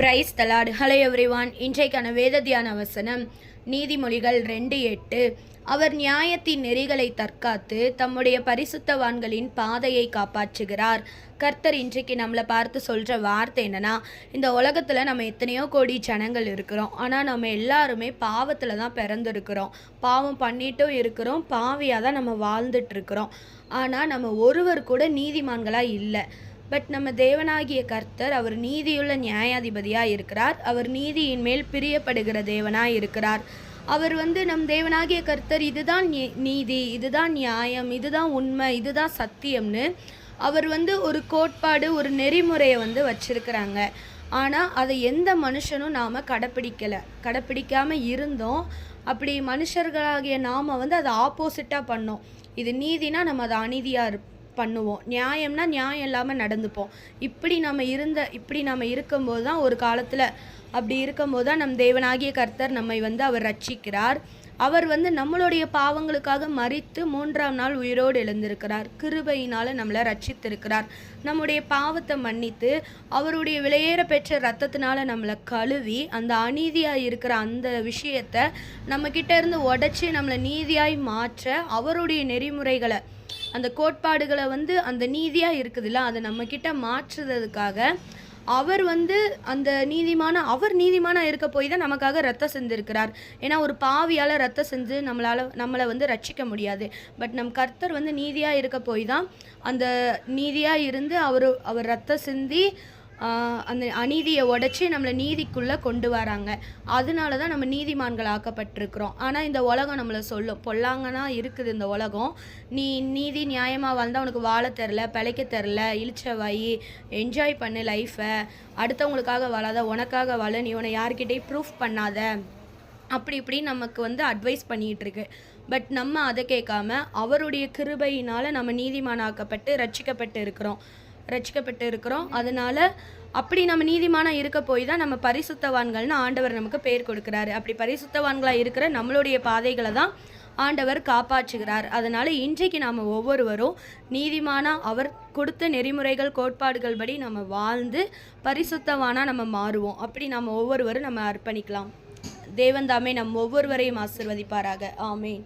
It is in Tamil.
Praise the Lord. Hello everyone. இன்றைக்கான வேத தியான வசனம் நீதிமொழிகள் 2:8. அவர் நியாயத்தின் நெறிகளை தற்காத்து தம்முடைய பரிசுத்தவான்களின் பாதையை காப்பாற்றுகிறார். கர்த்தர் இன்றைக்கு நம்மளை பார்த்து சொல்கிற வார்த்தை என்னன்னா, இந்த உலகத்தில் நம்ம எத்தனையோ கோடி ஜனங்கள் இருக்கிறோம். ஆனால் நம்ம எல்லாருமே பாவத்தில் தான் பிறந்திருக்கிறோம். பாவம் பண்ணிட்டும் இருக்கிறோம், பாவியாக தான் நம்ம வாழ்ந்துட்டு இருக்கிறோம். ஆனால் நம்ம ஒருவர் கூட நீதிமான்களாக இல்லை. பட் நம்ம தேவனாகிய கர்த்தர் அவர் நீதியுள்ள நியாயாதிபதியாக இருக்கிறார். அவர் நீதியின் மேல் பிரியப்படுகிற தேவனாக இருக்கிறார். அவர் நம் தேவனாகிய கர்த்தர் இதுதான் நீதி, இதுதான் நியாயம், இதுதான் உண்மை, இதுதான் சத்தியம்னு அவர் ஒரு கோட்பாடு, ஒரு நெறிமுறையை வச்சிருக்கிறாங்க. ஆனால் அதை எந்த மனுஷனும் நாம் கடைப்பிடிக்காமல் இருந்தோம். அப்படி மனுஷர்களாகிய நாம் அதை ஆப்போசிட்டாக பண்ணோம். இது நீதினா நம்ம அதை அநீதியாக பண்ணுவோம், நியாயம்னா நியாயம் இல்லாமல் நடந்துப்போம். இப்படி நம்ம இருக்கும்போது தான் ஒரு காலத்தில் அப்படி இருக்கும்போது தான் நம் தேவனாகிய கர்த்தர் நம்மை அவர் ரட்சிக்கிறார். அவர் நம்மளுடைய பாவங்களுக்காக மரித்து 3ஆம் நாள் உயிரோடு எழுந்திருக்கிறார். கிருபையினால் நம்மளை ரட்சித்திருக்கிறார். நம்முடைய பாவத்தை மன்னித்து அவருடைய விலையேற பெற்ற ரத்தத்தினால நம்மளை கழுவி அந்த அநீதியாக இருக்கிற அந்த விஷயத்தை நம்மக்கிட்ட இருந்து உடைச்சி நம்மளை நீதியாய் மாற்ற அவருடைய நெறிமுறைகளை, அந்த கோட்பாடுகளை அந்த நீதியாக இருக்குதுல்ல, அதை நம்மக்கிட்ட மாற்றுறதுக்காக அவர் அந்த நீதிமானாக இருக்க போய் தான் நமக்காக ரத்தம் செஞ்சிருக்கிறார். ஏன்னா ஒரு பாவியால் ரத்தம் செஞ்சு நம்மளை ரட்சிக்க முடியாது. பட் நம் கர்த்தர் நீதியாக இருக்க போய் தான் அந்த நீதியாக இருந்து அவர் ரத்தம் சிந்தி அந்த அநீதியை உடைச்சி நம்மளை நீதிக்குள்ளே கொண்டு வராங்க. அதனால தான் நம்ம நீதிமான்கள் ஆக்கப்பட்டிருக்கிறோம். ஆனால் இந்த உலகம் நம்மளை சொல்லும், பொல்லாங்கன்னா இருக்குது இந்த உலகம். நீ நீதி நியாயமாக வாழ்ந்தால் உனக்கு வாழ தெரில, பிழைக்க தெரில, இழிச்ச வாயி, என்ஜாய் பண்ணு லைஃப்பை, அடுத்தவங்களுக்காக வாழாத, உனக்காக வாழ, நீ உன்னை யார்கிட்டையும் ப்ரூஃப் பண்ணாத, அப்படி இப்படி நமக்கு அட்வைஸ் பண்ணிகிட்டு இருக்கு. பட் நம்ம அதை கேட்காம அவருடைய கிருபையினால் நம்ம நீதிமானாக்கப்பட்டு ரட்சிக்கப்பட்டு இருக்கிறோம். அதனால அப்படி நம்ம நீதிமானாக இருக்க போய் தான் நம்ம பரிசுத்தவான்கள்னு ஆண்டவர் நமக்கு பேர் கொடுக்குறாரு. அப்படி பரிசுத்தவான்களாக இருக்கிற நம்மளுடைய பாதைகளை தான் ஆண்டவர் காப்பாற்றுகிறார். அதனால் இன்றைக்கு நாம் ஒவ்வொருவரும் நீதிமானாக அவர் கொடுத்த நெறிமுறைகள், கோட்பாடுகள் படி நம்ம வாழ்ந்து பரிசுத்தவானாக நம்ம மாறுவோம். அப்படி நம்ம ஒவ்வொருவரும் நம்ம அர்ப்பணிக்கலாம். தேவன் தாமே நம் ஒவ்வொருவரையும் ஆசீர்வதிப்பாராக. ஆமேன்.